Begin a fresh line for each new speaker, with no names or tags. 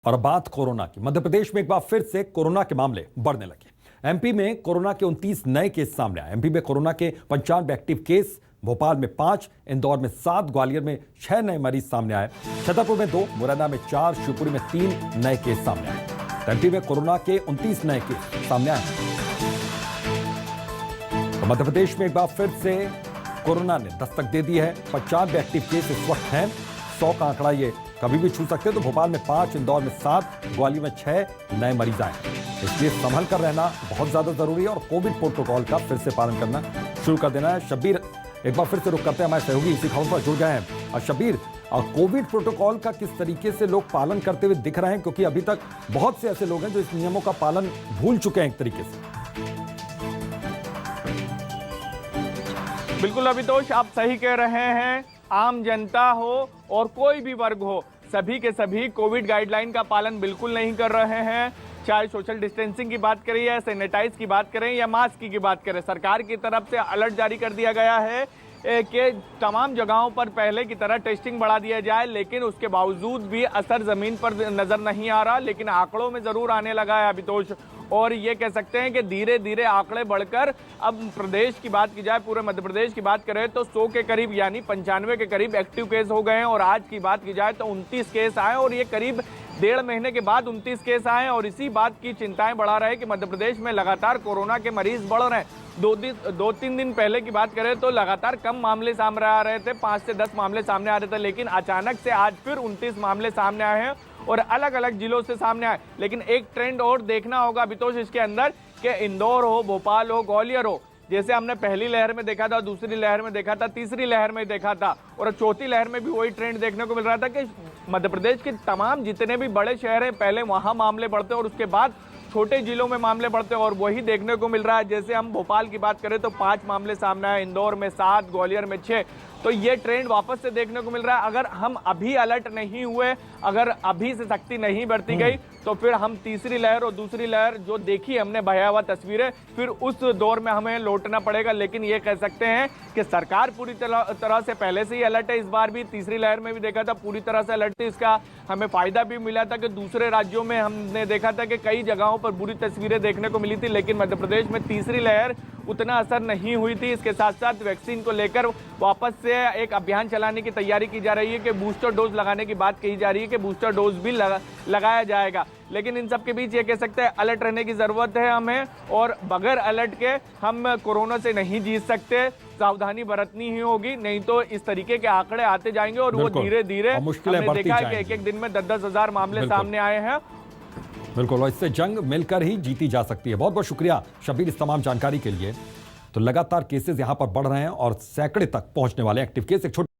और अब बात कोरोना की। मध्य प्रदेश में एक बार फिर से कोरोना के मामले बढ़ने लगे। एमपी में कोरोना के 29 नए केस सामने आए। एमपी में कोरोना के 95 एक्टिव केस, भोपाल में 5, इंदौर में 7, ग्वालियर में 6 नए मरीज सामने आए। छतरपुर में 2, मुरैना में 4, शिवपुरी में 3 नए केस सामने आए। एमपी में कोरोना के 29 नए केस सामने आए। तो मध्य प्रदेश में एक बार फिर से कोरोना ने दस्तक दे दी है। 95 एक्टिव केस इस वक्त हैं। 100 का आंकड़ा ये कभी भी छू सकते हैं। तो भोपाल में 5, इंदौर में 7, ग्वालियर में 6 नए मरीज आए। इसलिए संभल कर रहना बहुत ज्यादा जरूरी है और कोविड प्रोटोकॉल का फिर से पालन करना शुरू कर देना है। शब्बीर एक बार फिर से रुक करते हैं, हमारे सहयोगी इसी खबर पर जुड़ गए हैं। और शब्बीर, कोविड प्रोटोकॉल का किस तरीके से लोग पालन करते हुए दिख रहे हैं, क्योंकि अभी तक बहुत से ऐसे लोग हैं जो इस नियमों का पालन भूल चुके हैं एक तरीके से।
बिल्कुल अभितोष, आप सही कह रहे हैं। आम जनता हो और कोई भी वर्ग हो, सभी के सभी कोविड गाइडलाइन का पालन बिल्कुल नहीं कर रहे हैं। चाहे सोशल डिस्टेंसिंग की बात करें या सैनिटाइज की बात करें या मास्क की बात करें, सरकार की तरफ से अलर्ट जारी कर दिया गया है कि तमाम जगहों पर पहले की तरह टेस्टिंग बढ़ा दिया जाए। लेकिन उसके बावजूद भी असर जमीन पर नजर नहीं आ रहा, लेकिन आंकड़ों में जरूर आने लगा है अभितोष। और ये कह सकते हैं कि धीरे धीरे आंकड़े बढ़कर अब प्रदेश की बात की जाए, पूरे मध्य प्रदेश की बात करें तो 100 के करीब यानी 95 के करीब एक्टिव केस हो गए हैं। और आज की बात की जाए तो 29 केस आए और ये करीब 1.5 महीने के बाद 29 केस आए। और इसी बात की चिंताएं बढ़ा रहे कि मध्य प्रदेश में लगातार कोरोना के मरीज बढ़ रहे हैं। 2-3 दिन पहले की बात करें तो लगातार कम मामले सामने आ रहे थे, 5 से 10 मामले सामने आ रहे थे, लेकिन अचानक से आज फिर 29 मामले सामने आए हैं और अलग अलग जिलों से सामने आए। लेकिन एक ट्रेंड और देखना होगा अभितोष इसके अंदर कि इंदौर हो, भोपाल हो, ग्वालियर हो, जैसे हमने पहली लहर में देखा था, दूसरी लहर में देखा था, तीसरी लहर में देखा था और चौथी लहर में भी वही ट्रेंड देखने को मिल रहा था कि मध्य प्रदेश के तमाम जितने भी बड़े शहर हैं, पहले वहां मामले बढ़ते और उसके बाद छोटे जिलों में मामले बढ़ते और वही देखने को मिल रहा है। जैसे हम भोपाल की बात करें तो 5 मामले सामने आए, इंदौर में 7, ग्वालियर में 6। तो ये ट्रेंड वापस से देखने को मिल रहा है। अगर हम अभी अलर्ट नहीं हुए, अगर अभी से सख्ती नहीं बरती गई तो फिर हम तीसरी लहर और दूसरी लहर जो देखी हमने भयावह तस्वीरें, फिर उस दौर में हमें लौटना पड़ेगा। लेकिन ये कह सकते हैं कि सरकार पूरी तरह से पहले से ही अलर्ट है। इस बार भी तीसरी लहर में भी देखा था पूरी तरह से अलर्ट थी। इसका हमें फायदा भी मिला था कि दूसरे राज्यों में हमने देखा था कि कई जगहों पर बुरी तस्वीरें देखने को मिली थी, लेकिन मध्य प्रदेश में तीसरी लहर उतना असर नहीं हुई थी। इसके साथ साथ वैक्सीन को लेकर वापस से एक अभियान चलाने की तैयारी की जा रही है कि बूस्टर डोज लगाने की बात कही जा रही है कि बूस्टर डोज भी लगाया जाएगा। लेकिन इन सब के बीच ये कह सकते हैं अलर्ट रहने की जरूरत है हमें, और बगैर अलर्ट के हम कोरोना से नहीं जीत सकते। सावधानी बरतनी ही होगी, नहीं तो इस तरीके के आंकड़े आते जाएंगे और वो धीरे धीरे हमने देखा है कि एक दिन में 10-10 हजार मामले सामने आए हैं।
बिल्कुल, और इससे जंग मिलकर ही जीती जा सकती है। बहुत बहुत शुक्रिया शब्बीर इस तमाम जानकारी के लिए। तो लगातार केसेस यहां पर बढ़ रहे हैं और सैकड़े तक पहुंचने वाले एक्टिव केस। एक छोटे